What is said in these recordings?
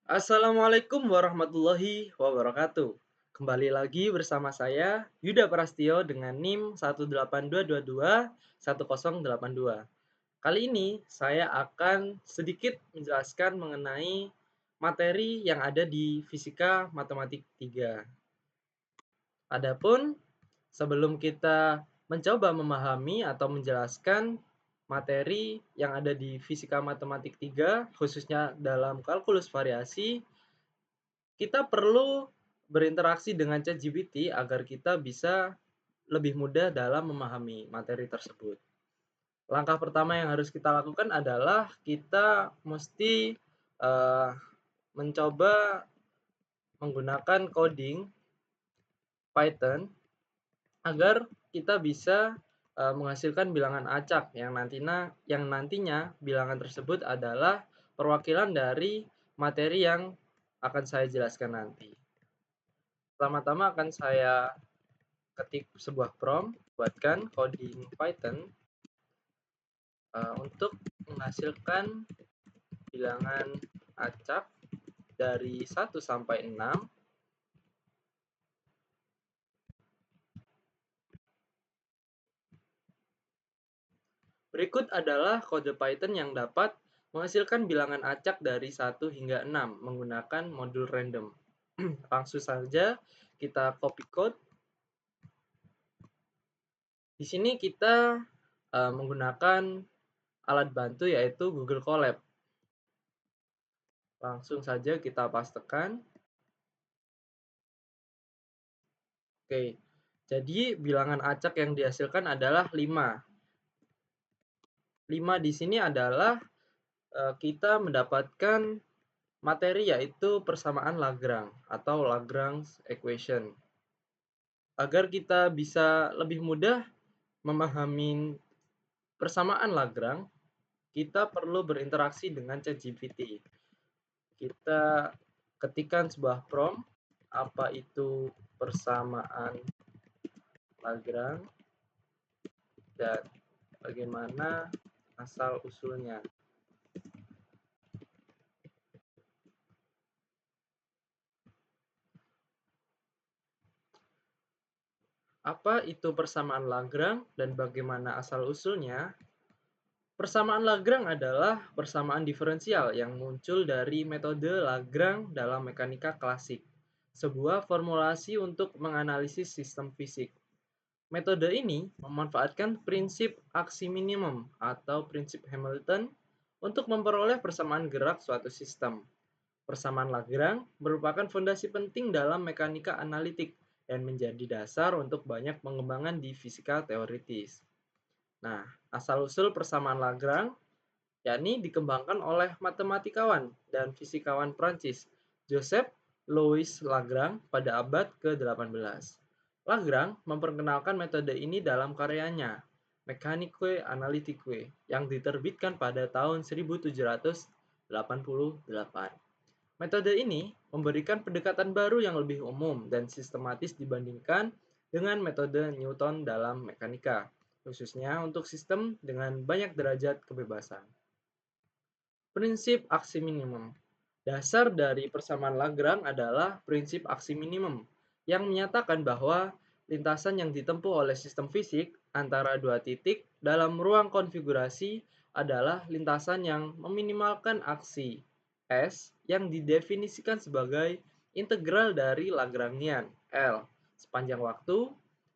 Assalamualaikum warahmatullahi wabarakatuh. Kembali lagi bersama saya Yuda Prastio dengan NIM 182221082. Kali ini saya akan sedikit menjelaskan mengenai materi yang ada di Fisika Matematik 3. Adapun sebelum kita mencoba memahami atau menjelaskan materi yang ada di Fisika Matematik 3, khususnya dalam kalkulus variasi, kita perlu berinteraksi dengan ChatGPT agar kita bisa lebih mudah dalam memahami materi tersebut. Langkah pertama yang harus kita lakukan adalah kita mesti uh, mencoba menggunakan coding Python agar kita bisa menghasilkan bilangan acak yang nantinya bilangan tersebut adalah perwakilan dari materi yang akan saya jelaskan nanti. Pertama-tama akan saya ketik sebuah prompt, buatkan coding Python untuk menghasilkan bilangan acak dari 1 sampai 6. Berikut adalah kode Python yang dapat menghasilkan bilangan acak dari 1 hingga 6 menggunakan modul random. Langsung saja kita copy code. Di sini kita menggunakan alat bantu yaitu Google Colab. Langsung saja kita pastekan. Oke, jadi bilangan acak yang dihasilkan adalah 5. 5 di sini adalah kita mendapatkan materi yaitu persamaan Lagrange atau Lagrange equation. Agar kita bisa lebih mudah memahami persamaan Lagrange, kita perlu berinteraksi dengan ChatGPT. Kita ketikkan sebuah prompt, apa itu persamaan Lagrange dan bagaimana asal-usulnya. Apa itu persamaan Lagrange dan bagaimana asal-usulnya? Persamaan Lagrange adalah persamaan diferensial yang muncul dari metode Lagrange dalam mekanika klasik, sebuah formulasi untuk menganalisis sistem fisik. Metode ini memanfaatkan prinsip aksi minimum atau prinsip Hamilton untuk memperoleh persamaan gerak suatu sistem. Persamaan Lagrange merupakan fondasi penting dalam mekanika analitik dan menjadi dasar untuk banyak pengembangan di fisika teoritis. Nah, asal-usul persamaan Lagrange yakni dikembangkan oleh matematikawan dan fisikawan Prancis Joseph Louis Lagrange pada abad ke-18. Lagrange memperkenalkan metode ini dalam karyanya Mécanique analytique yang diterbitkan pada tahun 1788. Metode ini memberikan pendekatan baru yang lebih umum dan sistematis dibandingkan dengan metode Newton dalam mekanika, khususnya untuk sistem dengan banyak derajat kebebasan. Prinsip aksi minimum. Dasar dari persamaan Lagrange adalah prinsip aksi minimum yang menyatakan bahwa lintasan yang ditempuh oleh sistem fisik antara dua titik dalam ruang konfigurasi adalah lintasan yang meminimalkan aksi S yang didefinisikan sebagai integral dari Lagrangian L sepanjang waktu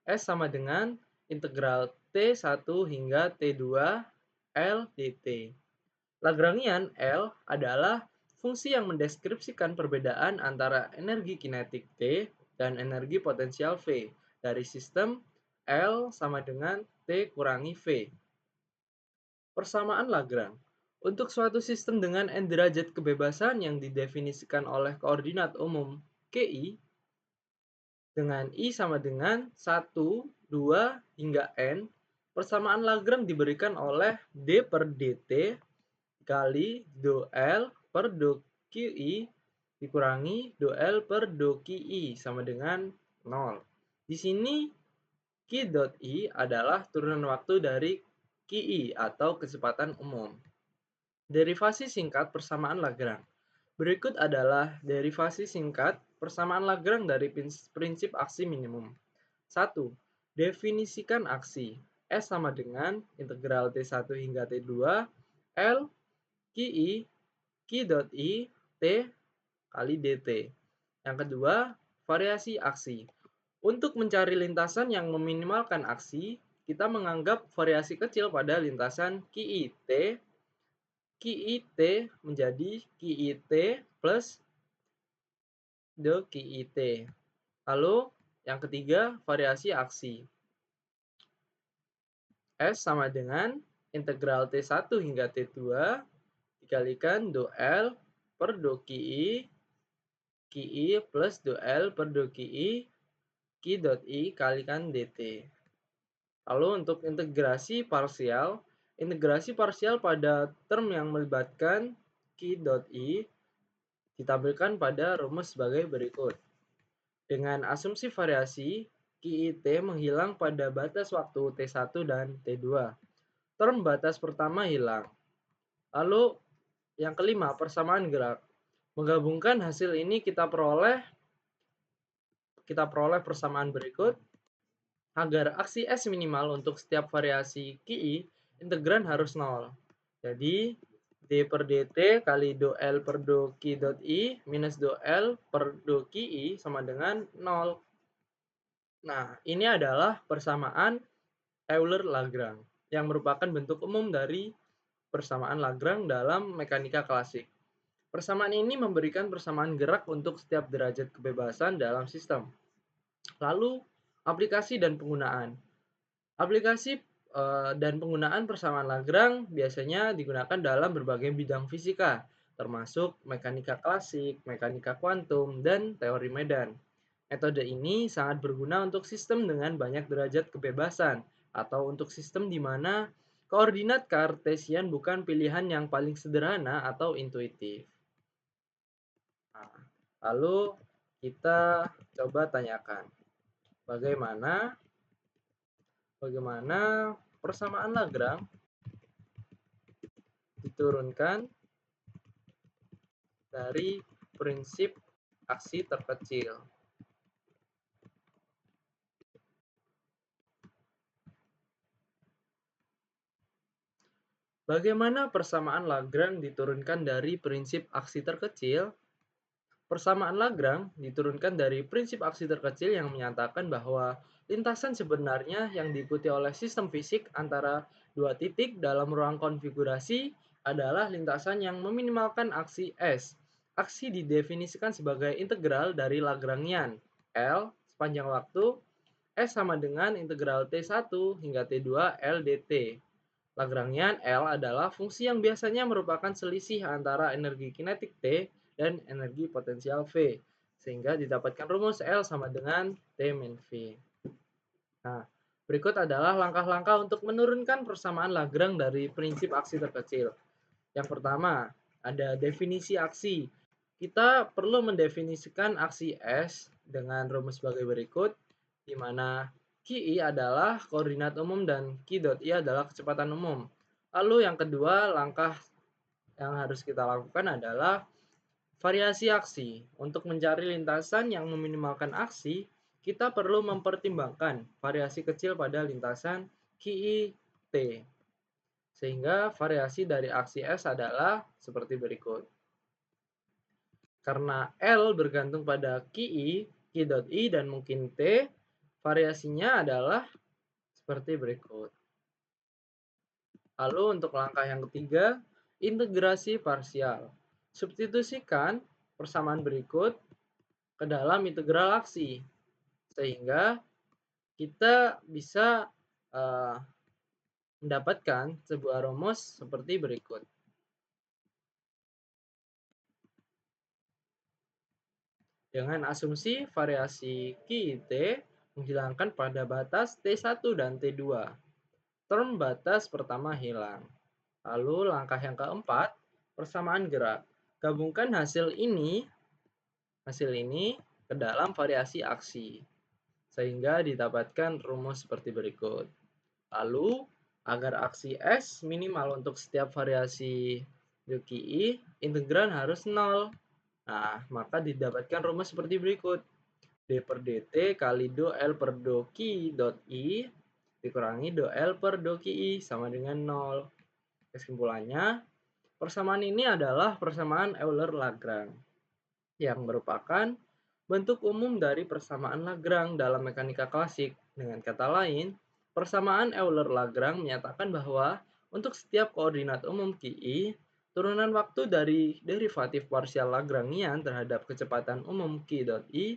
S sama dengan integral T1 hingga T2 L dt. Lagrangian L adalah fungsi yang mendeskripsikan perbedaan antara energi kinetik T dan energi potensial V dari sistem L sama dengan T kurangi V. Persamaan Lagrange. Untuk suatu sistem dengan n derajat kebebasan yang didefinisikan oleh koordinat umum KI dengan I sama dengan 1, 2, hingga N, persamaan Lagrange diberikan oleh D per dt kali do L per do QI dikurangi do L per do QI sama dengan 0. Di sini Q dot I adalah turunan waktu dari QI atau kecepatan umum. Derivasi singkat persamaan Lagrange. Berikut adalah derivasi singkat persamaan Lagrange dari prinsip aksi minimum. 1. Definisikan aksi. S sama dengan integral T1 hingga T2 L QI Q dot I T kali dt. Yang kedua, variasi aksi. Untuk mencari lintasan yang meminimalkan aksi, kita menganggap variasi kecil pada lintasan QIT menjadi QIT plus QIT. Lalu yang ketiga, variasi aksi. S sama dengan integral T1 hingga T2 dikalikan do L per do QI plus do L per do Q dot I kalikan dt. Lalu untuk integrasi parsial pada term yang melibatkan Q dot I ditampilkan pada rumus sebagai berikut. Dengan asumsi variasi, QIT menghilang pada batas waktu T1 dan T2. Term batas pertama hilang. Lalu yang kelima, persamaan gerak. Menggabungkan hasil ini kita peroleh persamaan berikut. Agar aksi S minimal untuk setiap variasi QI, integran harus 0. Jadi, d per dt kali do L per do Q dot I minus do L per do QI sama dengan 0. Nah, ini adalah persamaan Euler-Lagrange yang merupakan bentuk umum dari persamaan Lagrange dalam mekanika klasik. Persamaan ini memberikan persamaan gerak untuk setiap derajat kebebasan dalam sistem. Lalu, aplikasi dan penggunaan. Aplikasi dan penggunaan persamaan Lagrange biasanya digunakan dalam berbagai bidang fisika, termasuk mekanika klasik, mekanika kuantum, dan teori medan. Metode ini sangat berguna untuk sistem dengan banyak derajat kebebasan, atau untuk sistem di mana koordinat Kartesian bukan pilihan yang paling sederhana atau intuitif. Nah, lalu kita coba tanyakan, bagaimana persamaan Lagrange diturunkan dari prinsip aksi terkecil. Bagaimana persamaan Lagrange diturunkan dari prinsip aksi terkecil? Persamaan Lagrange diturunkan dari prinsip aksi terkecil yang menyatakan bahwa lintasan sebenarnya yang diikuti oleh sistem fisik antara dua titik dalam ruang konfigurasi adalah lintasan yang meminimalkan aksi S. Aksi didefinisikan sebagai integral dari Lagrangian L sepanjang waktu S sama dengan integral T1 hingga T2 L dt. Lagrangian L adalah fungsi yang biasanya merupakan selisih antara energi kinetik T dan energi potensial V, sehingga didapatkan rumus L sama dengan T min V. Nah, berikut adalah langkah-langkah untuk menurunkan persamaan Lagrange dari prinsip aksi terkecil. Yang pertama, ada definisi aksi. Kita perlu mendefinisikan aksi S dengan rumus sebagai berikut, di mana QI adalah koordinat umum dan Q dot I adalah kecepatan umum. Lalu yang kedua, langkah yang harus kita lakukan adalah variasi aksi. Untuk mencari lintasan yang meminimalkan aksi, kita perlu mempertimbangkan variasi kecil pada lintasan QI T. Sehingga variasi dari aksi S adalah seperti berikut. Karena L bergantung pada QI, Q dot I, dan mungkin T, variasinya adalah seperti berikut. Lalu untuk langkah yang ketiga, integrasi parsial. Substitusikan persamaan berikut ke dalam integral aksi, sehingga kita bisa mendapatkan sebuah rumus seperti berikut. Dengan asumsi variasi QIT menghilangkan pada batas T1 dan T2. Term batas pertama hilang. Lalu langkah yang keempat, persamaan gerak. Gabungkan hasil ini ke dalam variasi aksi, sehingga didapatkan rumus seperti berikut. Lalu, agar aksi S minimal untuk setiap variasi QI, integran harus 0. Nah, maka didapatkan rumus seperti berikut. D per dt kali do L per do Ki dot I dikurangi do L per do Ki I sama dengan 0. Kesimpulannya, persamaan ini adalah persamaan Euler-Lagrange yang merupakan bentuk umum dari persamaan Lagrange dalam mekanika klasik. Dengan kata lain, persamaan Euler-Lagrange menyatakan bahwa untuk setiap koordinat umum Ki, turunan waktu dari derivatif parsial Lagrangian terhadap kecepatan umum Ki dot I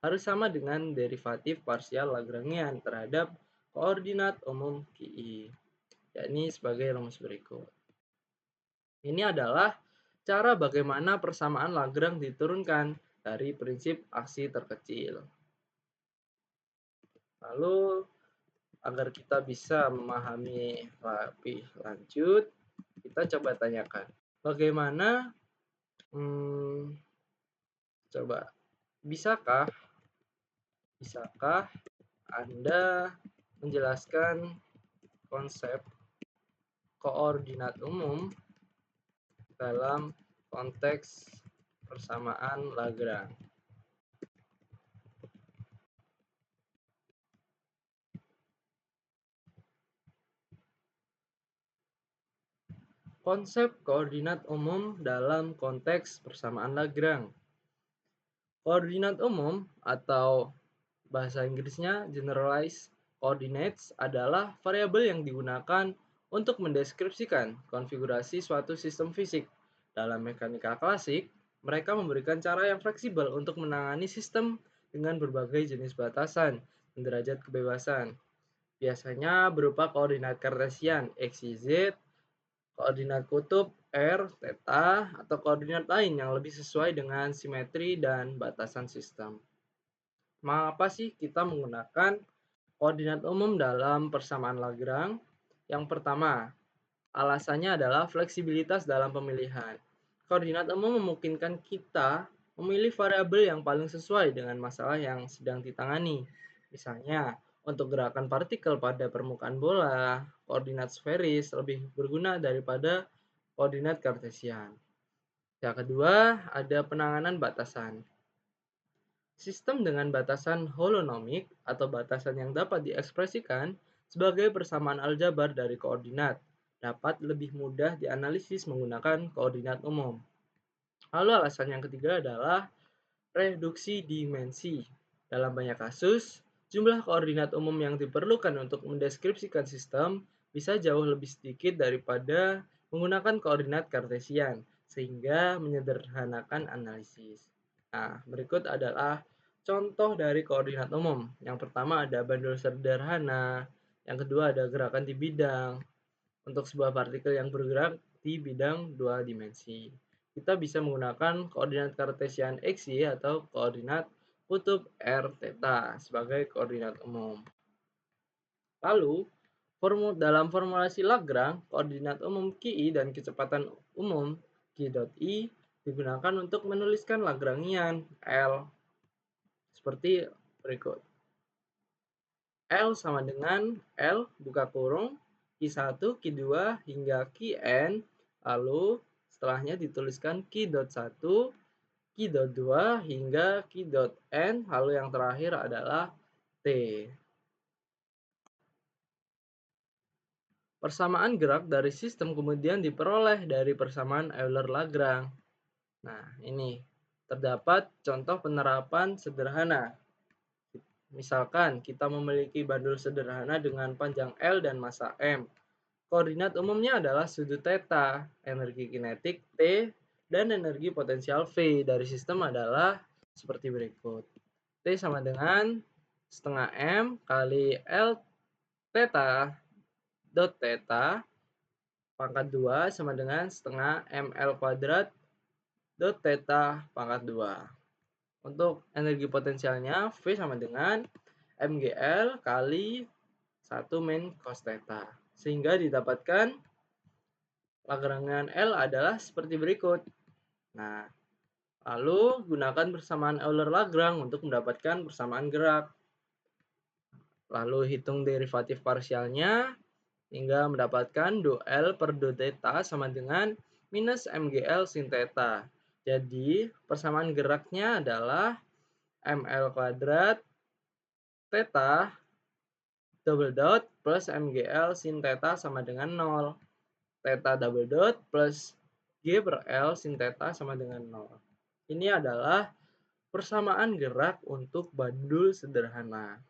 harus sama dengan derivatif parsial Lagrangian terhadap koordinat umum Ki, yakni sebagai rumus berikut. Ini adalah cara bagaimana persamaan Lagrange diturunkan dari prinsip aksi terkecil. Lalu, agar kita bisa memahami lebih lanjut, kita coba tanyakan, bagaimana, coba, bisakah Anda menjelaskan konsep koordinat umum dalam konteks persamaan Lagrange? Konsep koordinat umum dalam konteks persamaan Lagrange. Koordinat umum atau bahasa Inggrisnya generalized coordinates adalah variabel yang digunakan untuk mendeskripsikan konfigurasi suatu sistem fisik. Dalam mekanika klasik, mereka memberikan cara yang fleksibel untuk menangani sistem dengan berbagai jenis batasan dan derajat kebebasan. Biasanya berupa koordinat kartesian x, y, z, koordinat kutub r, theta, atau koordinat lain yang lebih sesuai dengan simetri dan batasan sistem. Mengapa sih kita menggunakan koordinat umum dalam persamaan Lagrange? Yang pertama, alasannya adalah fleksibilitas dalam pemilihan. Koordinat umum memungkinkan kita memilih variabel yang paling sesuai dengan masalah yang sedang ditangani. Misalnya, untuk gerakan partikel pada permukaan bola, koordinat sferis lebih berguna daripada koordinat kartesian. Yang kedua, ada penanganan batasan. Sistem dengan batasan holonomik atau batasan yang dapat diekspresikan sebagai persamaan aljabar dari koordinat dapat lebih mudah dianalisis menggunakan koordinat umum. Lalu alasan yang ketiga adalah reduksi dimensi. Dalam banyak kasus, jumlah koordinat umum yang diperlukan untuk mendeskripsikan sistem bisa jauh lebih sedikit daripada menggunakan koordinat kartesian, sehingga menyederhanakan analisis. Nah, berikut adalah contoh dari koordinat umum. Yang pertama ada bandul sederhana, yang kedua ada gerakan di bidang, untuk sebuah partikel yang bergerak di bidang dua dimensi. Kita bisa menggunakan koordinat kartesian x, y, atau koordinat kutub r, theta sebagai koordinat umum. Lalu, dalam formulasi Lagrange, koordinat umum Ki dan kecepatan umum Ki dot I digunakan untuk menuliskan Lagrangian L seperti berikut. L sama dengan L buka kurung Q1, Q2 hingga Qn, lalu setelahnya dituliskan Q.1, Q.2 hingga Q.n, lalu yang terakhir adalah T. Persamaan gerak dari sistem kemudian diperoleh dari persamaan Euler-Lagrange. Nah, ini terdapat contoh penerapan sederhana. Misalkan kita memiliki bandul sederhana dengan panjang L dan massa M. Koordinat umumnya adalah sudut theta, energi kinetik T, dan energi potensial V dari sistem adalah seperti berikut. T sama dengan setengah M kali L theta dot theta pangkat 2 sama dengan setengah ML kuadrat dot theta pangkat 2. Untuk energi potensialnya V sama dengan MGL kali 1 min cos theta. Sehingga didapatkan Lagrangian L adalah seperti berikut. Nah, lalu gunakan persamaan Euler-Lagrange untuk mendapatkan persamaan gerak. Lalu hitung derivatif parsialnya hingga mendapatkan do L per do theta sama dengan minus MGL sin theta. Jadi, persamaan geraknya adalah ml kuadrat theta double dot plus mgl sin theta sama dengan 0. Theta double dot plus g per L sin theta sama dengan 0. Ini adalah persamaan gerak untuk bandul sederhana.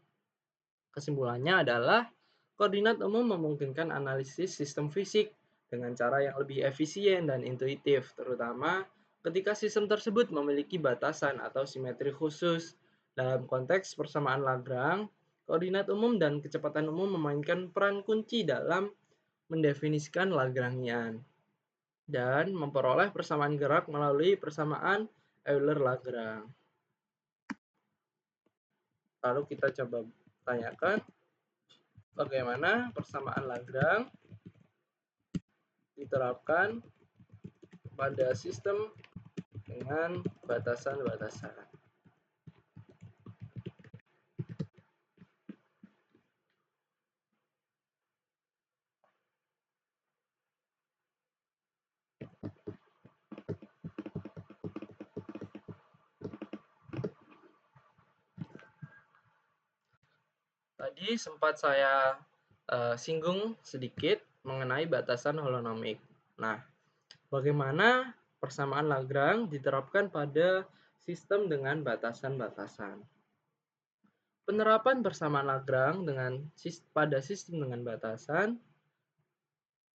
Kesimpulannya adalah koordinat umum memungkinkan analisis sistem fisik dengan cara yang lebih efisien dan intuitif, terutama ketika sistem tersebut memiliki batasan atau simetri khusus. Dalam konteks persamaan Lagrange, koordinat umum dan kecepatan umum memainkan peran kunci dalam mendefinisikan Lagrangian dan memperoleh persamaan gerak melalui persamaan Euler-Lagrange. Lalu kita coba tanyakan bagaimana persamaan Lagrange diterapkan pada sistem dengan batasan-batasan. Tadi sempat saya singgung sedikit mengenai batasan holonomik. Nah, bagaimana persamaan Lagrange diterapkan pada sistem dengan batasan-batasan? Penerapan persamaan Lagrange pada sistem dengan batasan.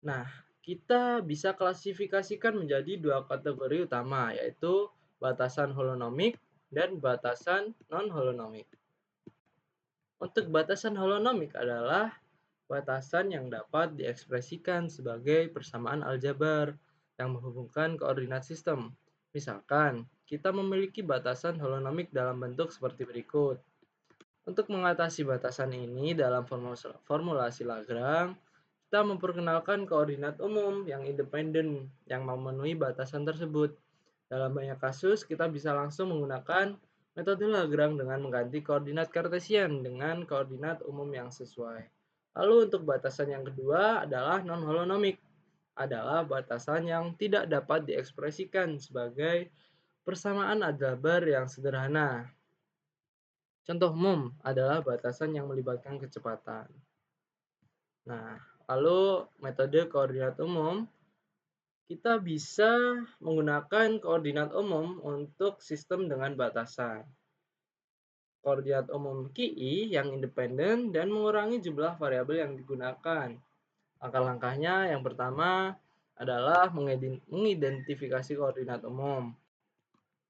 Nah, kita bisa klasifikasikan menjadi dua kategori utama, yaitu batasan holonomik dan batasan non-holonomik. Untuk batasan holonomik adalah batasan yang dapat diekspresikan sebagai persamaan aljabar yang menghubungkan koordinat sistem. Misalkan, kita memiliki batasan holonomik dalam bentuk seperti berikut. Untuk mengatasi batasan ini dalam formulasi Lagrange, kita memperkenalkan koordinat umum yang independen yang memenuhi batasan tersebut. Dalam banyak kasus, kita bisa langsung menggunakan metode Lagrange dengan mengganti koordinat Cartesian dengan koordinat umum yang sesuai. Lalu untuk batasan yang kedua adalah non-holonomik, adalah batasan yang tidak dapat diekspresikan sebagai persamaan aljabar yang sederhana. Contoh umum adalah batasan yang melibatkan kecepatan. Nah, lalu metode koordinat umum, kita bisa menggunakan koordinat umum untuk sistem dengan batasan. Koordinat umum KI yang independen dan mengurangi jumlah variabel yang digunakan. Langkah-langkahnya yang pertama adalah mengidentifikasi koordinat umum.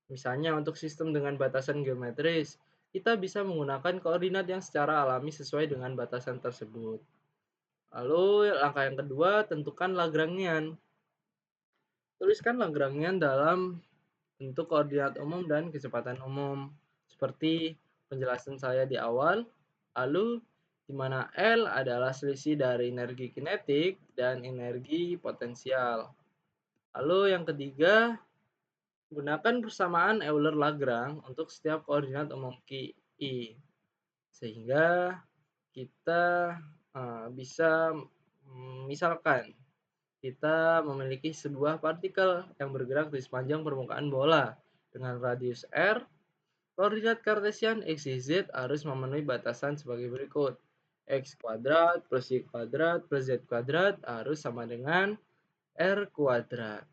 Misalnya untuk sistem dengan batasan geometris, kita bisa menggunakan koordinat yang secara alami sesuai dengan batasan tersebut. Lalu langkah yang kedua, tentukan Lagrangian. Tuliskan Lagrangian dalam bentuk koordinat umum dan kecepatan umum, seperti penjelasan saya di awal. Lalu, di mana L adalah selisih dari energi kinetik dan energi potensial. Lalu yang ketiga, gunakan persamaan Euler-Lagrange untuk setiap koordinat umum KI, sehingga kita bisa misalkan kita memiliki sebuah partikel yang bergerak di sepanjang permukaan bola dengan radius r. Koordinat Cartesian x, y, z harus memenuhi batasan sebagai berikut. X kuadrat plus y kuadrat plus z kuadrat harus sama dengan r kuadrat.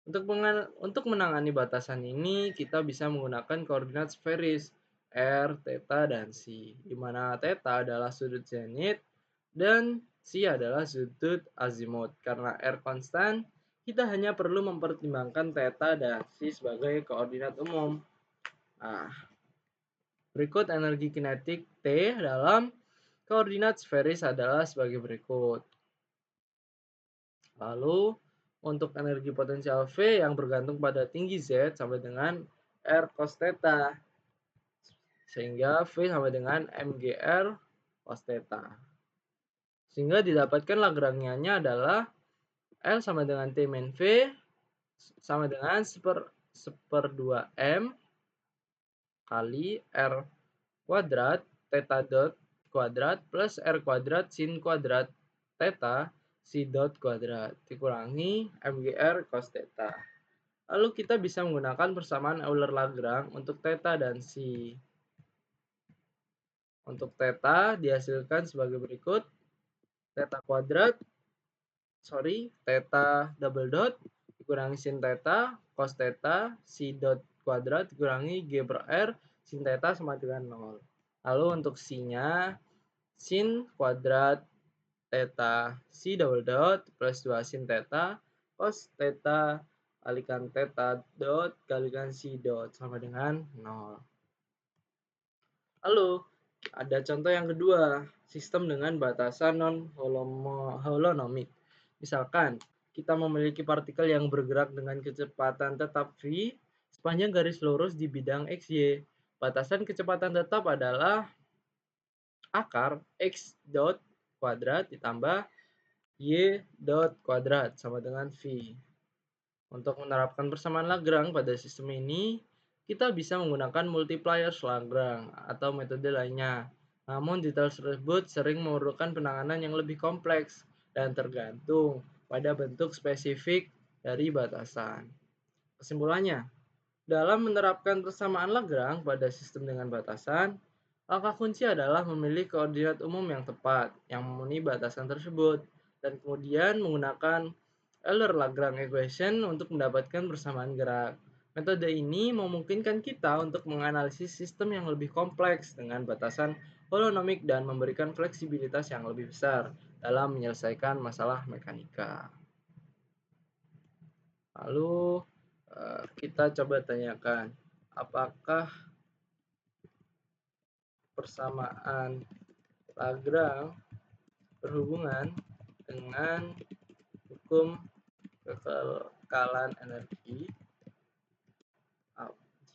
Untuk menangani batasan ini, kita bisa menggunakan koordinat sferis r, theta, dan psi, di mana theta adalah sudut zenit dan psi adalah sudut azimut. Karena r konstan, kita hanya perlu mempertimbangkan theta dan psi sebagai koordinat umum. Nah, berikut energi kinetik T dalam koordinat sferis adalah sebagai berikut. Lalu, untuk energi potensial V yang bergantung pada tinggi Z sama dengan R cos theta. Sehingga V sama dengan MGR cos theta. Sehingga didapatkan Lagrangiannya adalah L sama dengan T min V sama dengan 1/2M kali R kuadrat theta dot kuadrat plus R kuadrat sin kuadrat theta C dot kuadrat dikurangi MGR cos theta. Lalu kita bisa menggunakan persamaan Euler-Lagrange untuk theta dan psi. Untuk theta dihasilkan sebagai berikut. Theta double dot dikurangi sin theta cos theta c dot kuadrat dikurangi g per r sin theta sama dengan 0. Lalu untuk sin-nya sin kuadrat theta c double dot plus 2 sin theta cos theta kalikan theta dot kalikan c dot sama dengan 0. Lalu ada contoh yang kedua, sistem dengan batasan non-holonomik. Misalkan kita memiliki partikel yang bergerak dengan kecepatan tetap v sepanjang garis lurus di bidang xy. Batasan kecepatan tetap adalah akar x dot kuadrat ditambah y dot kuadrat sama dengan v. Untuk menerapkan persamaan Lagrange pada sistem ini, kita bisa menggunakan multipliers Lagrange atau metode lainnya. Namun detail tersebut sering memerlukan penanganan yang lebih kompleks dan tergantung pada bentuk spesifik dari batasan. Kesimpulannya, dalam menerapkan persamaan Lagrange pada sistem dengan batasan, langkah kunci adalah memilih koordinat umum yang tepat yang memenuhi batasan tersebut dan kemudian menggunakan Euler-Lagrange equation untuk mendapatkan persamaan gerak. Metode ini memungkinkan kita untuk menganalisis sistem yang lebih kompleks dengan batasan holonomik dan memberikan fleksibilitas yang lebih besar dalam menyelesaikan masalah mekanika. Lalu kita coba tanyakan, apakah persamaan Lagrange berhubungan dengan hukum kekekalan energi?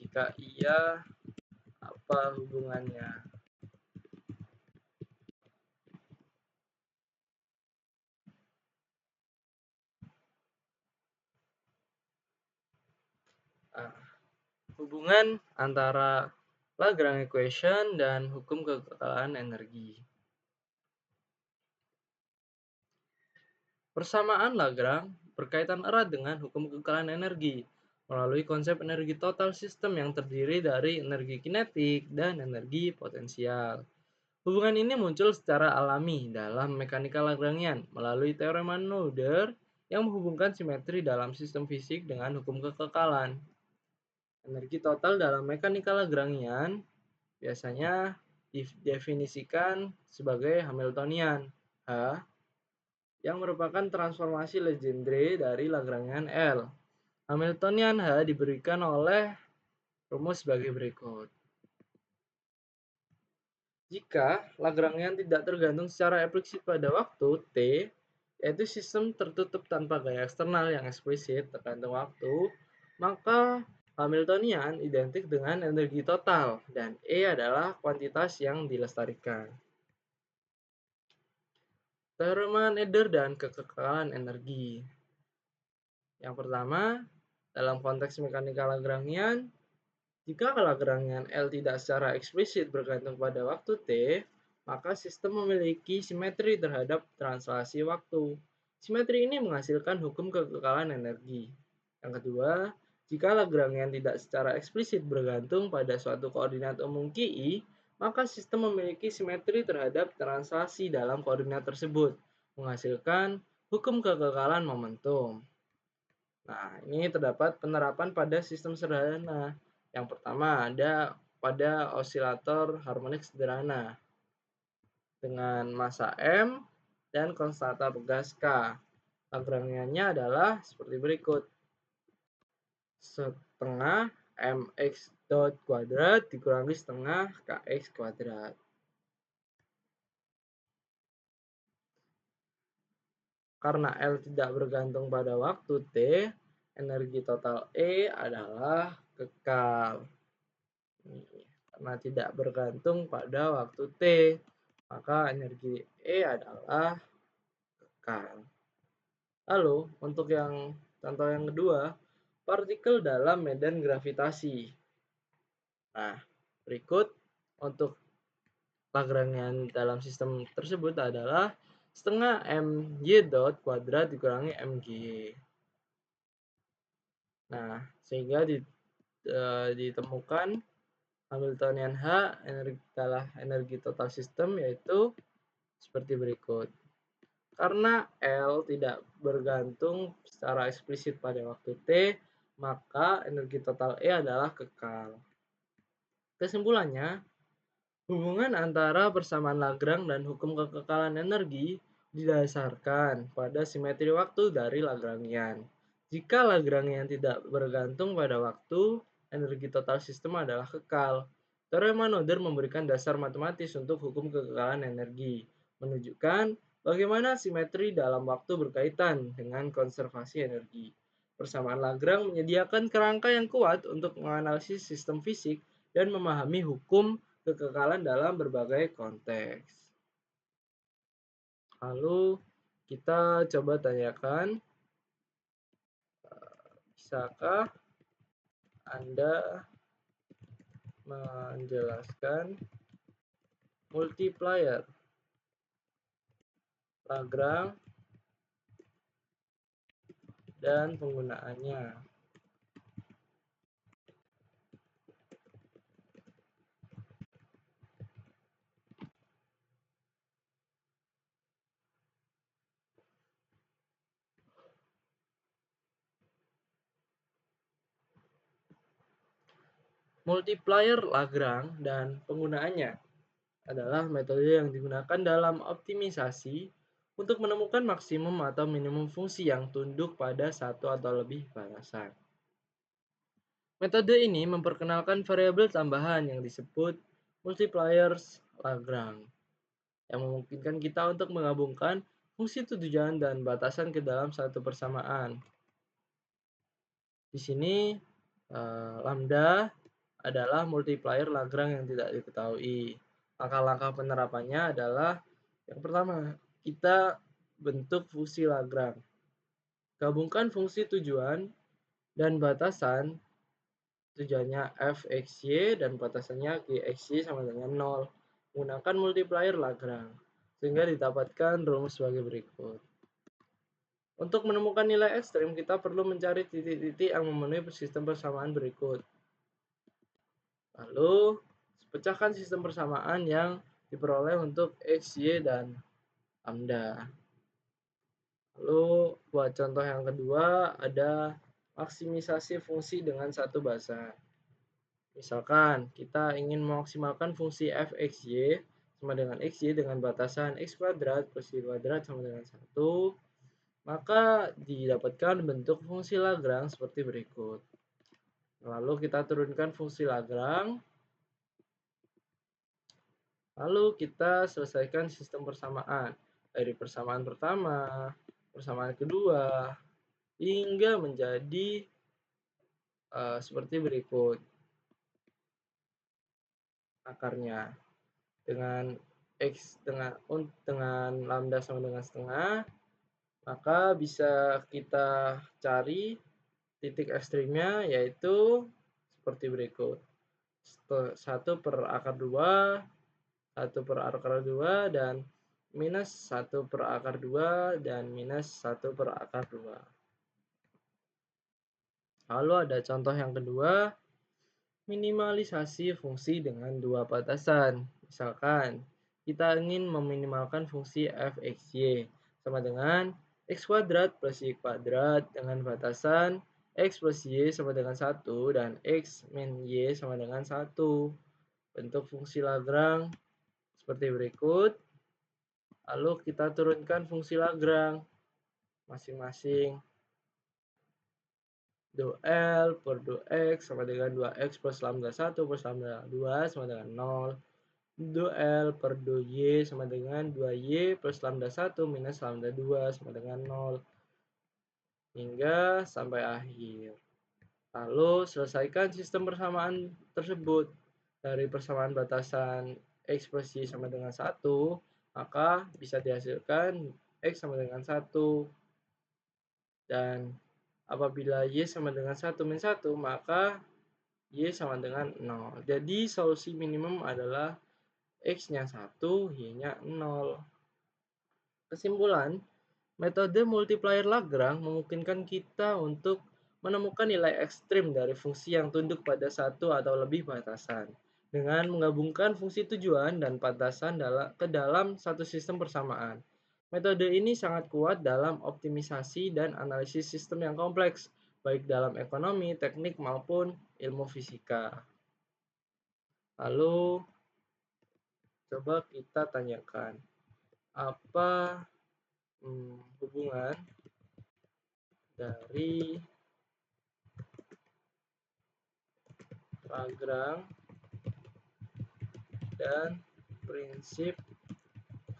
Jika iya, apa hubungannya? Hubungan antara Lagrange equation dan hukum kekekalan energi. Persamaan Lagrange berkaitan erat dengan hukum kekekalan energi melalui konsep energi total sistem yang terdiri dari energi kinetik dan energi potensial. Hubungan ini muncul secara alami dalam mekanika Lagrangian melalui teorema Noether yang menghubungkan simetri dalam sistem fisik dengan hukum kekekalan. Energi total dalam mekanika Lagrangian biasanya didefinisikan sebagai Hamiltonian H yang merupakan transformasi Legendre dari Lagrangian L. Hamiltonian H diberikan oleh rumus sebagai berikut. Jika Lagrangian tidak tergantung secara implisit pada waktu T, yaitu sistem tertutup tanpa gaya eksternal yang eksplisit tergantung waktu, maka Hamiltonian identik dengan energi total dan E adalah kuantitas yang dilestarikan. Teorema Noether dan kekekalan energi. Yang pertama, dalam konteks mekanika Lagrangian, jika Lagrangian L tidak secara eksplisit bergantung pada waktu T, maka sistem memiliki simetri terhadap translasi waktu. Simetri ini menghasilkan hukum kekekalan energi. Yang kedua, jika Lagrangian tidak secara eksplisit bergantung pada suatu koordinat umum KI, maka sistem memiliki simetri terhadap translasi dalam koordinat tersebut, menghasilkan hukum kekekalan momentum. Nah, ini terdapat penerapan pada sistem sederhana. Yang pertama ada pada osilator harmonik sederhana dengan massa M dan konstanta pegas K. Lagrangiannya adalah seperti berikut. Setengah mx dot kuadrat dikurangi setengah kx kuadrat. Karena L tidak bergantung pada waktu T, energi total E adalah kekal. Karena tidak bergantung pada waktu T, maka energi E adalah kekal. Lalu, untuk yang contoh yang kedua, partikel dalam medan gravitasi. Nah, berikut untuk Lagrangian dalam sistem tersebut adalah setengah mg dot kuadrat dikurangi mg. Nah, sehingga ditemukan Hamiltonian energi total sistem yaitu seperti berikut. Karena L tidak bergantung secara eksplisit pada waktu T, maka energi total E adalah kekal. Kesimpulannya, hubungan antara persamaan Lagrange dan hukum kekekalan energi didasarkan pada simetri waktu dari Lagrangian. Jika Lagrangian tidak bergantung pada waktu, energi total sistem adalah kekal. Teorema Noether memberikan dasar matematis untuk hukum kekekalan energi, menunjukkan bagaimana simetri dalam waktu berkaitan dengan konservasi energi. Persamaan Lagrange menyediakan kerangka yang kuat untuk menganalisis sistem fisik dan memahami hukum kekekalan dalam berbagai konteks. Lalu kita coba tanyakan, bisakah Anda menjelaskan multiplier Lagrange dan penggunaannya? Multiplier Lagrange dan penggunaannya adalah metode yang digunakan dalam optimisasi untuk menemukan maksimum atau minimum fungsi yang tunduk pada satu atau lebih batasan. Metode ini memperkenalkan variabel tambahan yang disebut multipliers Lagrange, yang memungkinkan kita untuk menggabungkan fungsi tujuan dan batasan ke dalam satu persamaan. Di sini lambda adalah multiplier Lagrange yang tidak diketahui. Langkah-langkah penerapannya adalah yang pertama, kita bentuk fungsi Lagrange. Gabungkan fungsi tujuan dan batasan, tujuannya fxy dan batasannya gxy sama dengan 0. Menggunakan multiplier Lagrange, sehingga didapatkan rumus sebagai berikut. Untuk menemukan nilai ekstrim, kita perlu mencari titik-titik yang memenuhi sistem persamaan berikut. Lalu, pecahkan sistem persamaan yang diperoleh untuk x, y, dan lambda. Lalu, buat contoh yang kedua, ada maksimisasi fungsi dengan satu batasan. Misalkan, kita ingin memaksimalkan fungsi fxy sama dengan xy dengan batasan x kuadrat plus y kuadrat sama dengan 1, maka didapatkan bentuk fungsi Lagrange seperti berikut. Lalu kita turunkan fungsi Lagrange. Lalu kita selesaikan sistem persamaan. Dari persamaan pertama, persamaan kedua, hingga menjadi seperti berikut akarnya. Dengan x dengan lambda sama dengan setengah, maka bisa kita cari titik ekstrimnya, yaitu seperti berikut. 1 per akar 2, 1 per akar 2, dan minus 1 per akar 2, dan minus 1 per akar 2. Lalu ada contoh yang kedua, minimalisasi fungsi dengan dua batasan. Misalkan, kita ingin meminimalkan fungsi fxy sama dengan x kuadrat plus y kuadrat dengan batasan x plus y sama dengan 1 dan x min y sama dengan 1. Bentuk fungsi Lagrange seperti berikut. Lalu kita turunkan fungsi Lagrange masing-masing. Do L per do X sama dengan 2X plus lambda 1 plus lambda 2 sama dengan 0. Do L per do Y sama dengan 2Y plus lambda 1 minus lambda 2 sama dengan 0. Hingga sampai akhir. Lalu selesaikan sistem persamaan tersebut. Dari persamaan batasan X plus Y sama dengan 1, maka bisa dihasilkan X sama dengan 1. Dan apabila Y sama dengan 1 min 1, maka Y sama dengan 0. Jadi solusi minimum adalah X-nya 1, Y-nya 0. Kesimpulan, metode multiplier Lagrange memungkinkan kita untuk menemukan nilai ekstrim dari fungsi yang tunduk pada satu atau lebih batasan, dengan menggabungkan fungsi tujuan dan batasan ke dalam satu sistem persamaan. Metode ini sangat kuat dalam optimisasi dan analisis sistem yang kompleks, baik dalam ekonomi, teknik, maupun ilmu fisika. Lalu, coba kita tanyakan, apa hubungan dari Lagrange dan prinsip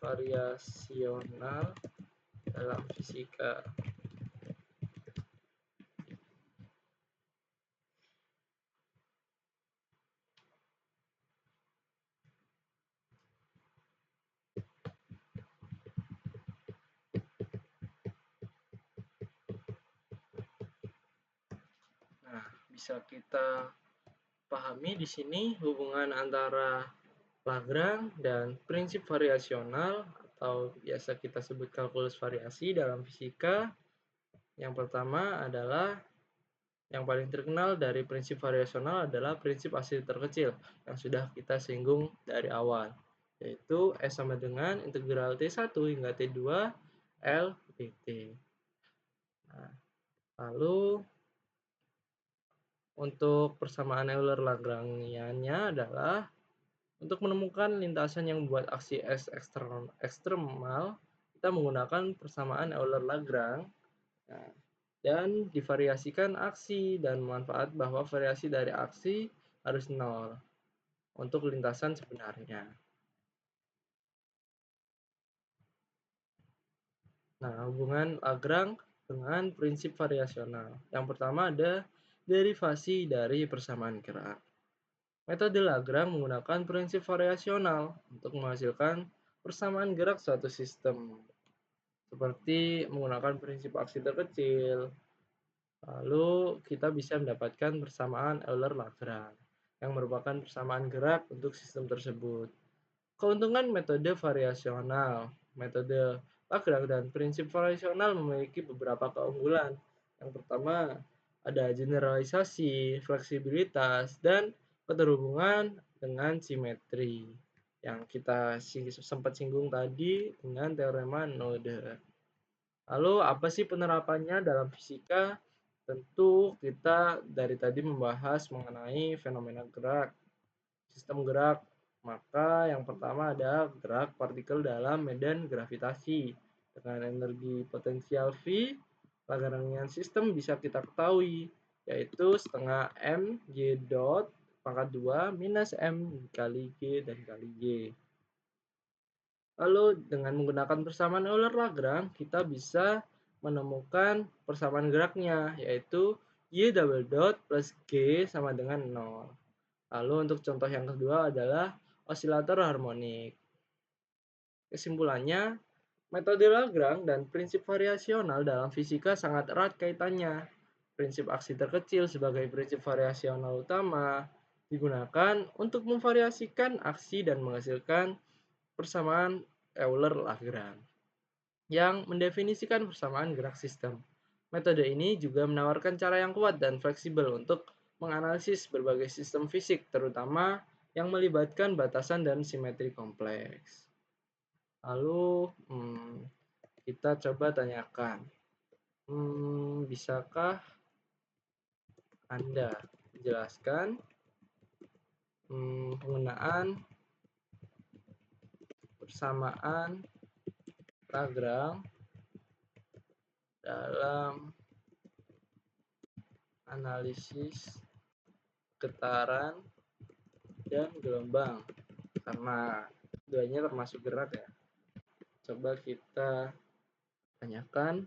variasional dalam fisika? Nah, bisa kita pahami di sini hubungan antara Lagrange dan prinsip variasional atau biasa kita sebut kalkulus variasi dalam fisika. Yang pertama adalah yang paling terkenal dari prinsip variasional adalah prinsip hasil terkecil yang sudah kita singgung dari awal, yaitu S sama dengan integral T1 hingga T2 L dt. Nah, lalu untuk persamaan Euler-Lagrangiannya adalah untuk menemukan lintasan yang membuat aksi S ekstremal, kita menggunakan persamaan Euler-Lagrange. Nah, dan divariasikan aksi dan manfaat bahwa variasi dari aksi harus nol untuk lintasan sebenarnya. Nah, hubungan Lagrange dengan prinsip variasional. Yang pertama ada derivasi dari persamaan gerak. Metode Lagrange menggunakan prinsip variasional untuk menghasilkan persamaan gerak suatu sistem, seperti menggunakan prinsip aksi terkecil. Lalu kita bisa mendapatkan persamaan Euler-Lagrange yang merupakan persamaan gerak untuk sistem tersebut. Keuntungan metode variasional. Metode Lagrange dan prinsip variasional memiliki beberapa keunggulan. Yang pertama, ada generalisasi, fleksibilitas, dan keterhubungan dengan simetri yang kita sempat singgung tadi dengan teorema Noether. Lalu apa sih penerapannya dalam fisika? Tentu kita dari tadi membahas mengenai fenomena gerak, sistem gerak. Maka yang pertama ada gerak partikel dalam medan gravitasi. Dengan energi potensial V, Lagrangian sistem bisa kita ketahui, yaitu setengah m g dot pangkat 2 minus m kali g dan kali g. Lalu dengan menggunakan persamaan Euler-Lagrange, kita bisa menemukan persamaan geraknya, yaitu y double dot plus g sama dengan 0. Lalu untuk contoh yang kedua adalah osilator harmonik. Kesimpulannya, metode Lagrange dan prinsip variasional dalam fisika sangat erat kaitannya. Prinsip aksi terkecil sebagai prinsip variasional utama digunakan untuk memvariasikan aksi dan menghasilkan persamaan Euler-Lagrange yang mendefinisikan persamaan gerak sistem. Metode ini juga menawarkan cara yang kuat dan fleksibel untuk menganalisis berbagai sistem fisik, terutama yang melibatkan batasan dan simetri kompleks. Lalu, kita coba tanyakan, bisakah Anda menjelaskan penggunaan persamaan Lagrange dalam analisis getaran dan gelombang, karena keduanya termasuk gerak ya. Coba kita tanyakan.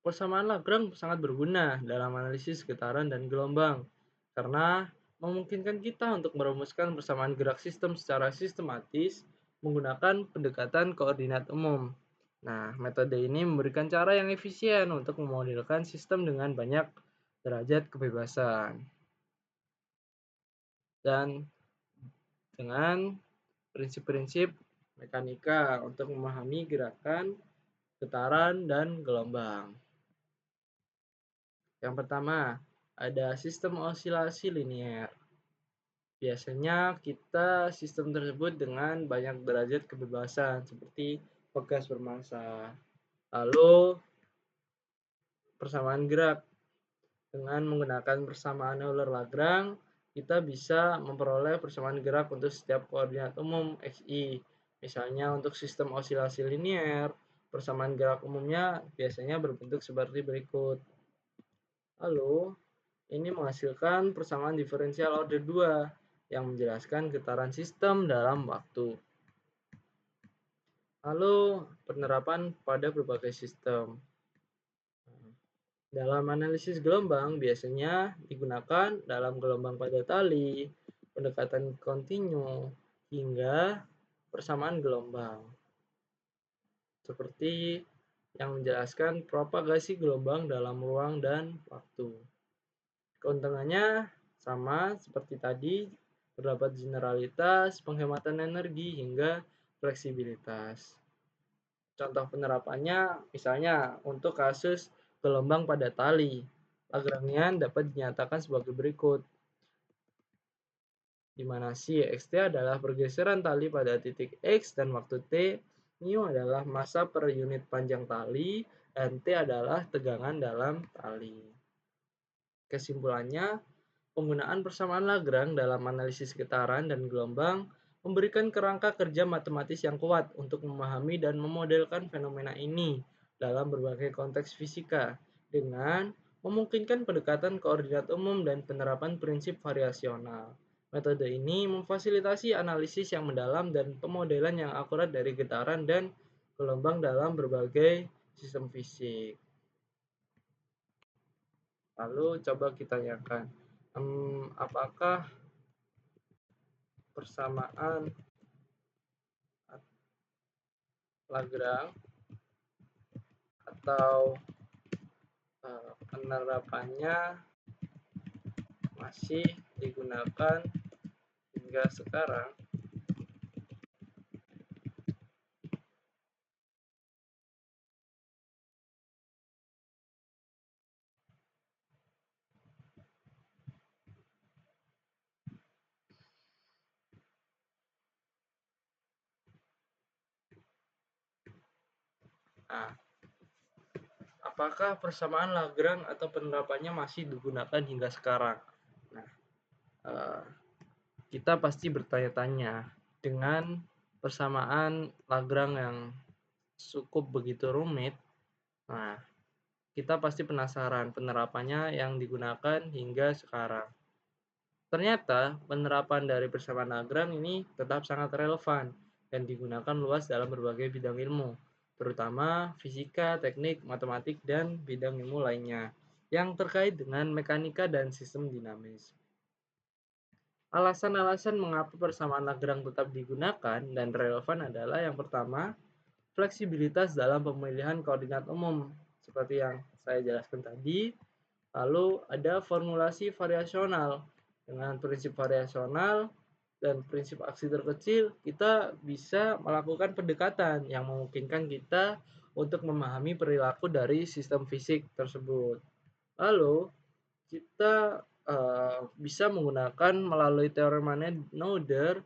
Persamaan Lagrange sangat berguna dalam analisis getaran dan gelombang karena memungkinkan kita untuk merumuskan persamaan gerak sistem secara sistematis menggunakan pendekatan koordinat umum. Nah, metode ini memberikan cara yang efisien untuk memodelkan sistem dengan banyak derajat kebebasan. Dan dengan prinsip-prinsip mekanika untuk memahami gerakan, getaran, dan gelombang. Yang pertama, ada sistem osilasi linier. Biasanya sistem tersebut dengan banyak derajat kebebasan seperti pegas bermassa. Lalu persamaan gerak. Dengan menggunakan persamaan Euler-Lagrange, kita bisa memperoleh persamaan gerak untuk setiap koordinat umum XY. Misalnya untuk sistem osilasi linier, persamaan gerak umumnya biasanya berbentuk seperti berikut. Lalu, ini menghasilkan persamaan diferensial order 2 yang menjelaskan getaran sistem dalam waktu. Lalu, penerapan pada berbagai sistem. Dalam analisis gelombang biasanya digunakan dalam gelombang pada tali, pendekatan kontinu, hingga persamaan gelombang. Seperti yang menjelaskan propagasi gelombang dalam ruang dan waktu. Keuntungannya sama seperti tadi, terdapat generalitas, penghematan energi, hingga fleksibilitas. Contoh penerapannya misalnya untuk kasus gelombang pada tali, Lagrangian dapat dinyatakan sebagai berikut, di mana si xt adalah pergeseran tali pada titik X dan waktu T, mu adalah massa per unit panjang tali, dan T adalah tegangan dalam tali. Kesimpulannya, penggunaan persamaan Lagrange dalam analisis getaran dan gelombang memberikan kerangka kerja matematis yang kuat untuk memahami dan memodelkan fenomena ini dalam berbagai konteks fisika, dengan memungkinkan pendekatan koordinat umum dan penerapan prinsip variasional. Metode ini memfasilitasi analisis yang mendalam dan pemodelan yang akurat dari getaran dan gelombang dalam berbagai sistem fisik. Lalu coba kita tanyakan, apakah persamaan Lagrange atau penerapannya masih digunakan hingga sekarang? Nah, apakah persamaan Lagrange atau penerapannya masih digunakan hingga sekarang? Nah, kita pasti bertanya-tanya, dengan persamaan Lagrange yang cukup begitu rumit, nah, kita pasti penasaran penerapannya yang digunakan hingga sekarang. Ternyata penerapan dari persamaan Lagrange ini tetap sangat relevan dan digunakan luas dalam berbagai bidang ilmu, terutama fisika, teknik, matematik, dan bidang ilmu lainnya yang terkait dengan mekanika dan sistem dinamis. Alasan-alasan mengapa persamaan Lagrange tetap digunakan dan relevan adalah yang pertama, fleksibilitas dalam pemilihan koordinat umum, seperti yang saya jelaskan tadi. Lalu ada formulasi variasional. Dengan prinsip variasional dan prinsip aksi terkecil, kita bisa melakukan pendekatan yang memungkinkan kita untuk memahami perilaku dari sistem fisik tersebut. Lalu, kita bisa menggunakan melalui teorema Noether,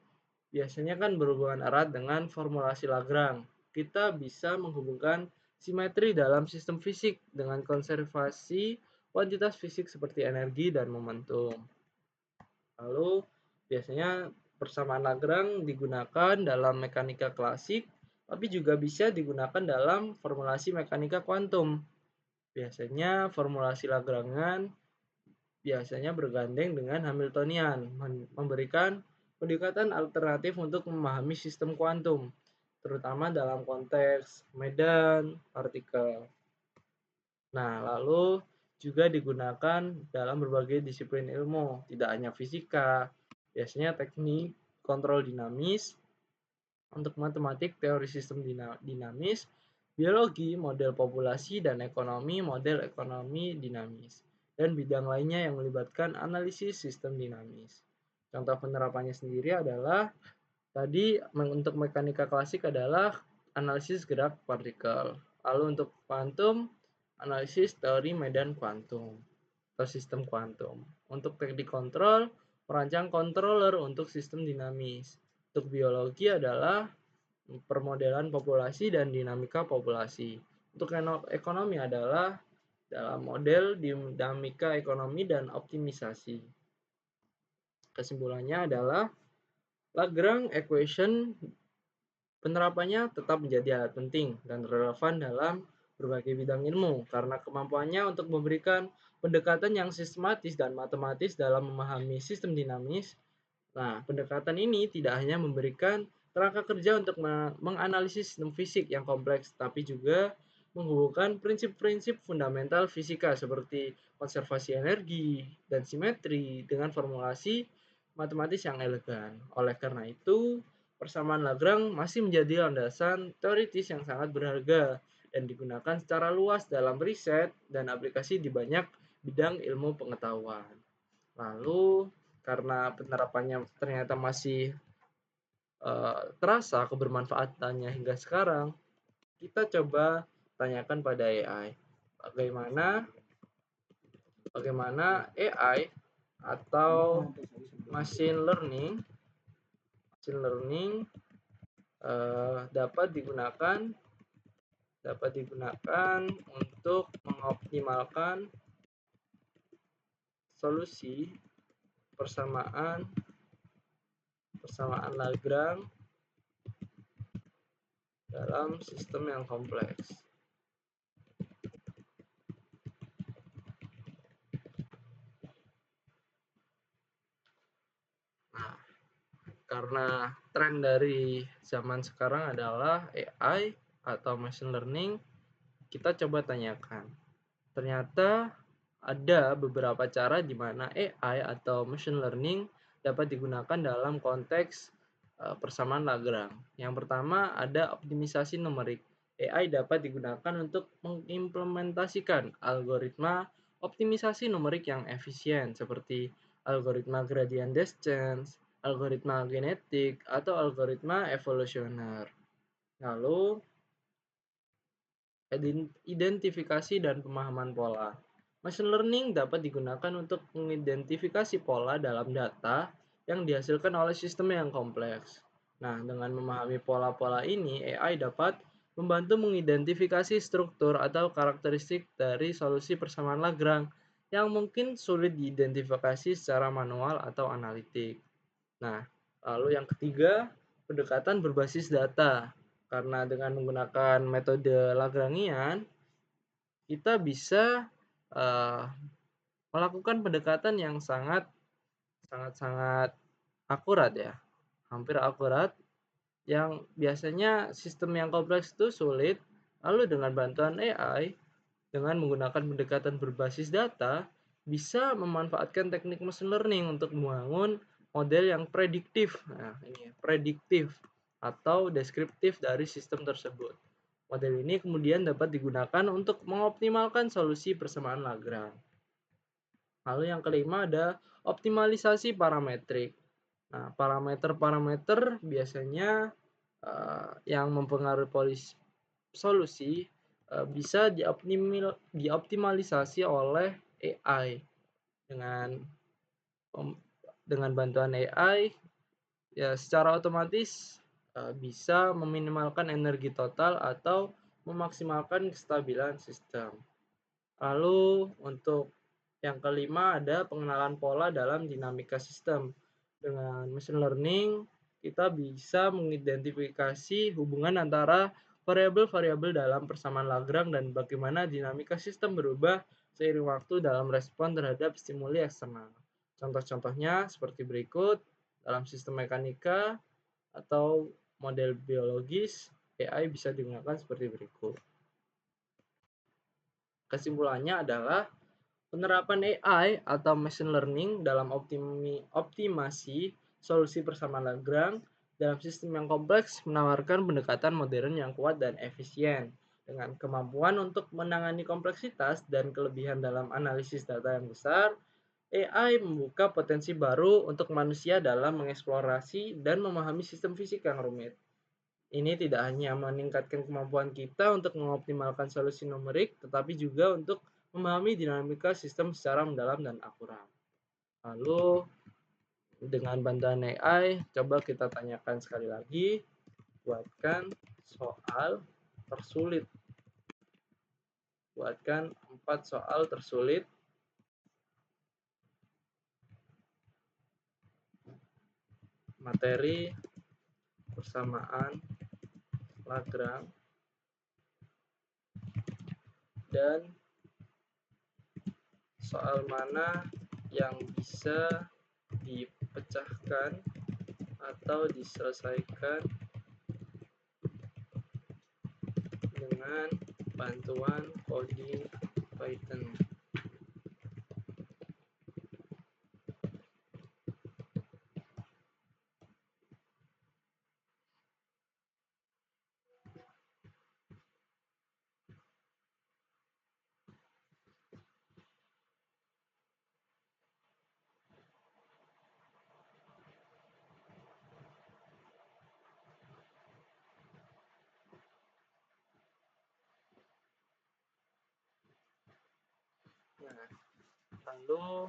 biasanya kan berhubungan erat dengan formulasi Lagrange. Kita bisa menghubungkan simetri dalam sistem fisik dengan konservasi kuantitas fisik seperti energi dan momentum. Lalu, biasanya persamaan Lagrange digunakan dalam mekanika klasik, tapi juga bisa digunakan dalam formulasi mekanika kuantum. Biasanya formulasi Lagrangian biasanya bergandeng dengan Hamiltonian, memberikan pendekatan alternatif untuk memahami sistem kuantum, terutama dalam konteks medan partikel. Nah, lalu juga digunakan dalam berbagai disiplin ilmu, tidak hanya fisika, biasanya teknik, kontrol dinamis, untuk matematik, teori sistem dinamis, biologi, model populasi, dan ekonomi, model ekonomi dinamis, dan bidang lainnya yang melibatkan analisis sistem dinamis. Contoh penerapannya sendiri adalah, tadi untuk mekanika klasik adalah analisis gerak partikel. Lalu untuk kuantum, analisis teori medan kuantum. atau sistem kuantum. Untuk teknik kontrol, merancang controller untuk sistem dinamis. Untuk biologi adalah permodelan populasi dan dinamika populasi. Untuk ekonomi adalah dalam model dinamika ekonomi dan optimisasi. Kesimpulannya adalah Lagrange equation penerapannya tetap menjadi alat penting dan relevan dalam berbagai bidang ilmu karena kemampuannya untuk memberikan pendekatan yang sistematis dan matematis dalam memahami sistem dinamis. Nah, pendekatan ini tidak hanya memberikan kerangka kerja untuk menganalisis sistem fisik yang kompleks, tapi juga menghubungkan prinsip-prinsip fundamental fisika seperti konservasi energi dan simetri dengan formulasi matematis yang elegan. Oleh karena itu, persamaan Lagrange masih menjadi landasan teoritis yang sangat berharga dan digunakan secara luas dalam riset dan aplikasi di banyak bidang ilmu pengetahuan. Lalu, karena penerapannya ternyata masih terasa kebermanfaatannya hingga sekarang, kita coba tanyakan pada AI. Bagaimana AI atau machine learning dapat digunakan untuk mengoptimalkan solusi persamaan Lagrange dalam sistem yang kompleks. Nah, karena tren dari zaman sekarang adalah AI atau machine learning, kita coba tanyakan. Ternyata ada beberapa cara di mana AI atau machine learning dapat digunakan dalam konteks persamaan Lagrange. Yang pertama ada optimisasi numerik. AI dapat digunakan untuk mengimplementasikan algoritma optimisasi numerik yang efisien seperti algoritma gradient descent, algoritma genetik, atau algoritma evolusioner. Lalu, identifikasi dan pemahaman pola. Machine learning dapat digunakan untuk mengidentifikasi pola dalam data yang dihasilkan oleh sistem yang kompleks. Nah, dengan memahami pola-pola ini, AI dapat membantu mengidentifikasi struktur atau karakteristik dari solusi persamaan Lagrange yang mungkin sulit diidentifikasi secara manual atau analitik. Nah, lalu yang ketiga, pendekatan berbasis data. Karena dengan menggunakan metode Lagrangian, kita bisa melakukan pendekatan yang sangat akurat ya, hampir akurat, yang biasanya sistem yang kompleks itu sulit. Lalu dengan bantuan AI, dengan menggunakan pendekatan berbasis data, bisa memanfaatkan teknik machine learning untuk membangun model yang prediktif. Nah, ini prediktif atau deskriptif dari sistem tersebut. Model ini kemudian dapat digunakan untuk mengoptimalkan solusi persamaan Lagrange. Lalu yang kelima ada optimalisasi parametrik. Nah, parameter-parameter biasanya yang mempengaruhi solusi bisa dioptimalisasi oleh AI. Dengan bantuan AI, ya secara otomatis bisa meminimalkan energi total atau memaksimalkan kestabilan sistem. Lalu untuk yang kelima ada pengenalan pola dalam dinamika sistem. Dengan machine learning, kita bisa mengidentifikasi hubungan antara variabel-variabel dalam persamaan Lagrange dan bagaimana dinamika sistem berubah seiring waktu dalam respon terhadap stimuli eksternal. Contoh-contohnya seperti berikut, dalam sistem mekanika atau model biologis, AI bisa digunakan seperti berikut. Kesimpulannya adalah penerapan AI atau machine learning dalam optimasi solusi persamaan Lagrange dalam sistem yang kompleks menawarkan pendekatan modern yang kuat dan efisien. Dengan kemampuan untuk menangani kompleksitas dan kelebihan dalam analisis data yang besar, AI membuka potensi baru untuk manusia dalam mengeksplorasi dan memahami sistem fisik yang rumit. Ini tidak hanya meningkatkan kemampuan kita untuk mengoptimalkan solusi numerik, tetapi juga untuk memahami dinamika sistem secara mendalam dan akurat. Lalu dengan bantuan AI, coba kita tanyakan sekali lagi, buatkan soal tersulit. Buatkan 4 soal tersulit materi persamaan Lagrange dan soal mana yang bisa dipecahkan atau diselesaikan dengan bantuan coding Python. Nah, lalu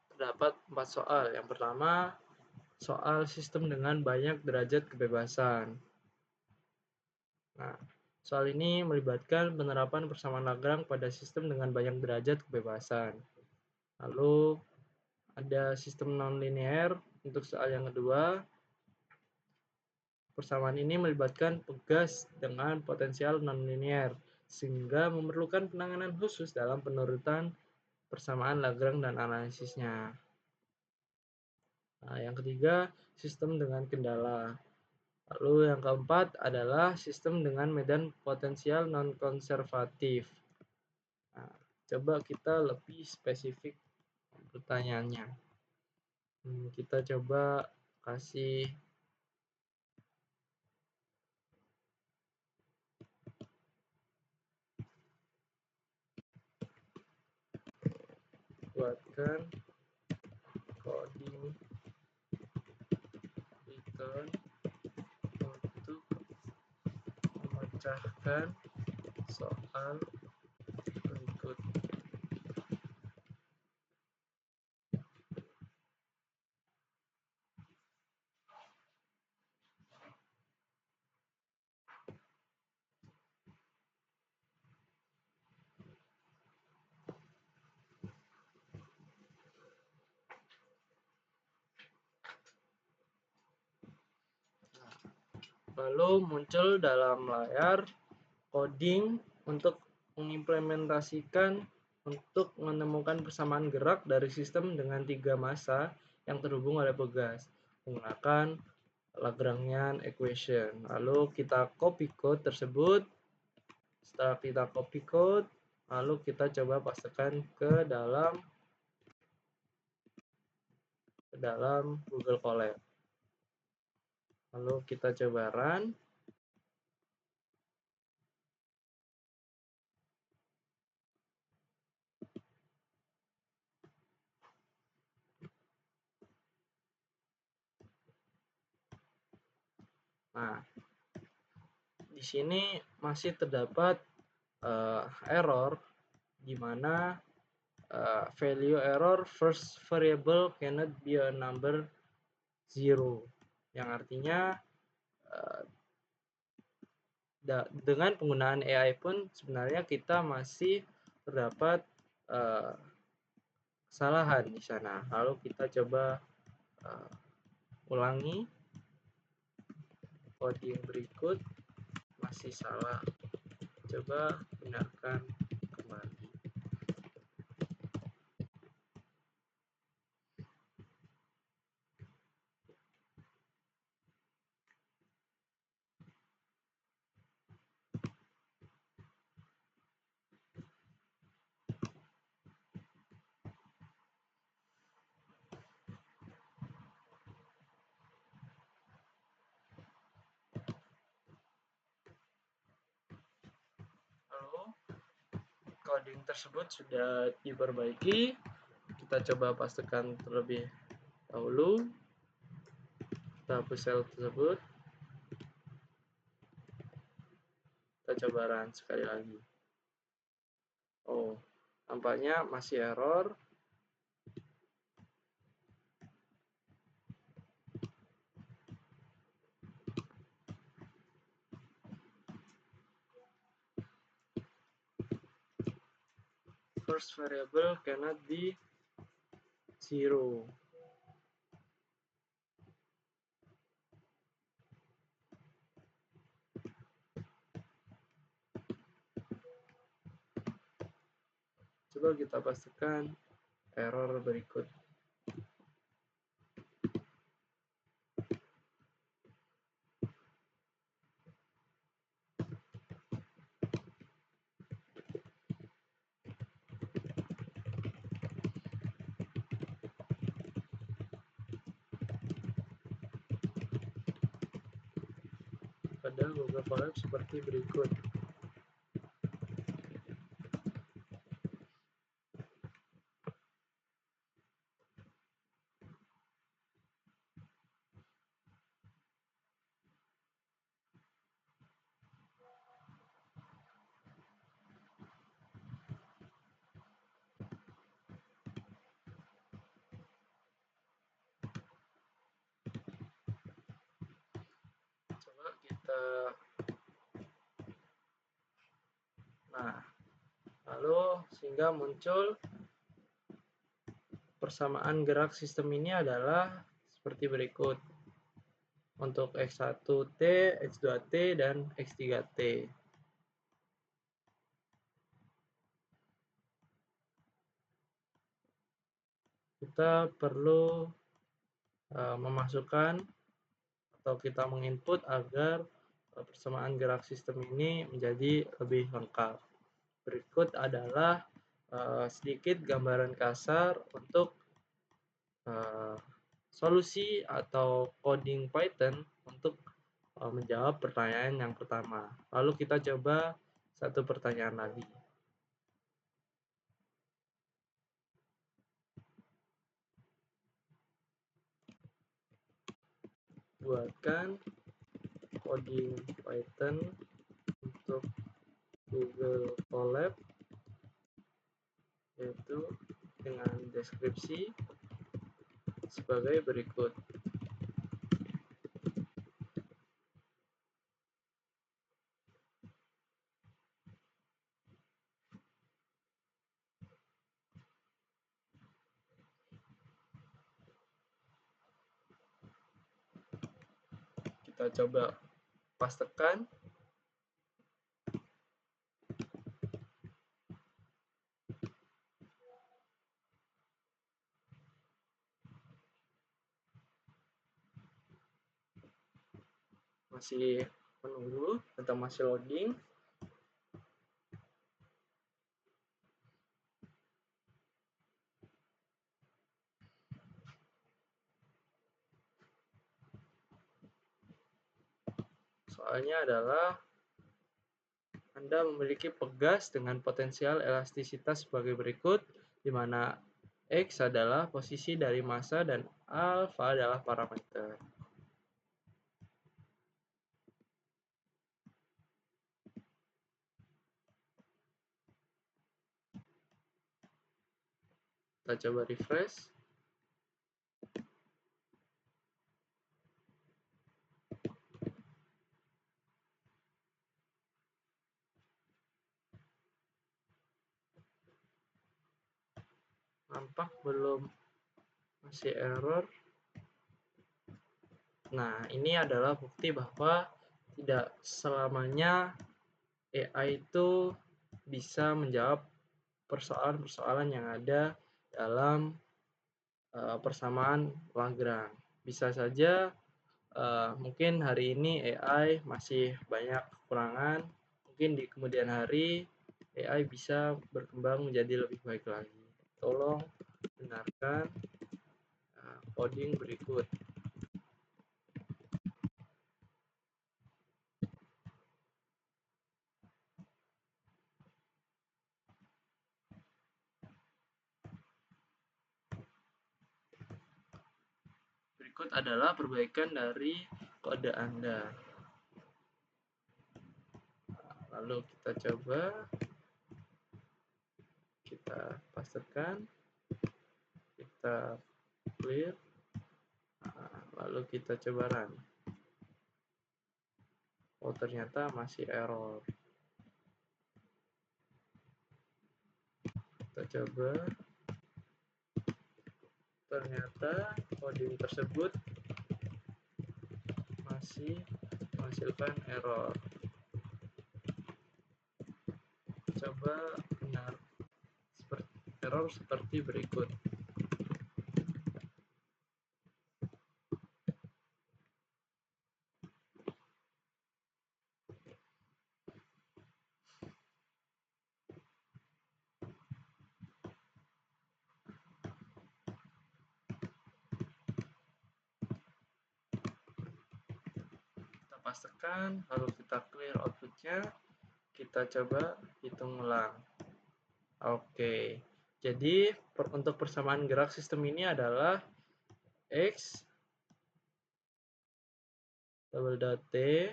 terdapat 4 soal. Yang pertama, soal sistem dengan banyak derajat kebebasan. Nah, soal ini melibatkan penerapan persamaan Lagrange pada sistem dengan banyak derajat kebebasan. Lalu ada sistem nonlinear untuk soal yang kedua. Persamaan ini melibatkan pegas dengan potensial nonlinear, sehingga memerlukan penanganan khusus dalam penurutan persamaan Lagrange dan analisisnya. Nah, yang ketiga, sistem dengan kendala. Lalu yang keempat adalah sistem dengan medan potensial non-konservatif. Nah, coba kita lebih spesifik pertanyaannya. Kita coba kasih buatkan coding Python untuk memecahkan soal berikut. Lalu muncul dalam layar coding untuk mengimplementasikan untuk menemukan persamaan gerak dari sistem dengan 3 massa yang terhubung oleh pegas menggunakan Lagrangian equation. Lalu kita copy code tersebut. Setelah kita copy code, lalu kita coba pastekan ke dalam Google Colab. Lalu kita coba run. Nah, di sini masih terdapat error di mana value error first variable cannot be a number 0, yang artinya dengan penggunaan AI pun sebenarnya kita masih terdapat kesalahan di sana. Lalu kita coba ulangi coding berikut, masih salah. Coba benarkan kembali. Lalu coding tersebut sudah diperbaiki. Kita coba pastikan terlebih dahulu. Kita hapus sel tersebut. Kita coba run sekali lagi. Oh, Nampaknya masih error. First variable cannot be 0. Coba kita pastikan error berikut. Pada Google Colab seperti berikut. Coba kita, nah, lalu sehingga muncul persamaan gerak sistem ini adalah seperti berikut. Untuk X1T, X2T, dan X3T. Kita perlu memasukkan atau kita menginput agar persamaan gerak sistem ini menjadi lebih lengkap. Berikut adalah sedikit gambaran kasar untuk solusi atau coding Python untuk menjawab pertanyaan yang pertama. Lalu kita coba satu pertanyaan lagi. Buatkan coding Python untuk Google Colab, yaitu dengan deskripsi sebagai berikut. Kita coba pastekan. Masih menunggu atau masih loading. Soalnya adalah Anda memiliki pegas dengan potensial elastisitas sebagai berikut, di mana X adalah posisi dari massa dan alpha adalah parameter. Kita coba refresh. Nampak belum, masih error. Nah, ini adalah bukti bahwa tidak selamanya AI itu bisa menjawab persoalan-persoalan yang ada dalam persamaan Lagrange. Bisa saja mungkin hari ini AI masih banyak kekurangan, mungkin di kemudian hari AI bisa berkembang menjadi lebih baik lagi. Tolong dengarkan coding berikut. Berikut adalah perbaikan dari kode Anda. Lalu kita coba kita pastekan, kita clear, lalu kita coba run. Oh, ternyata masih error. Kita coba, ternyata coding tersebut masih menghasilkan error. Coba benar error seperti berikut. Kita pastikan, lalu kita clear outputnya, kita coba hitung ulang. Oke, jadi untuk persamaan gerak sistem ini adalah X double dot T.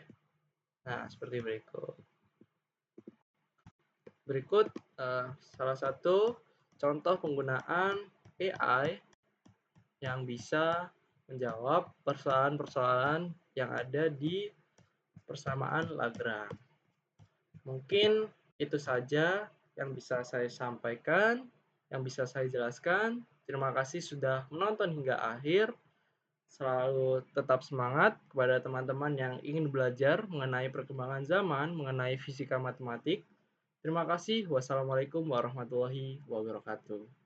Nah, seperti berikut. Berikut salah satu contoh penggunaan AI yang bisa menjawab persoalan-persoalan yang ada di persamaan Lagrange. Mungkin itu saja yang bisa saya sampaikan, yang bisa saya jelaskan. Terima kasih sudah menonton hingga akhir. Selalu tetap semangat kepada teman-teman yang ingin belajar mengenai perkembangan zaman, mengenai fisika matematik. Terima kasih. Wassalamualaikum warahmatullahi wabarakatuh.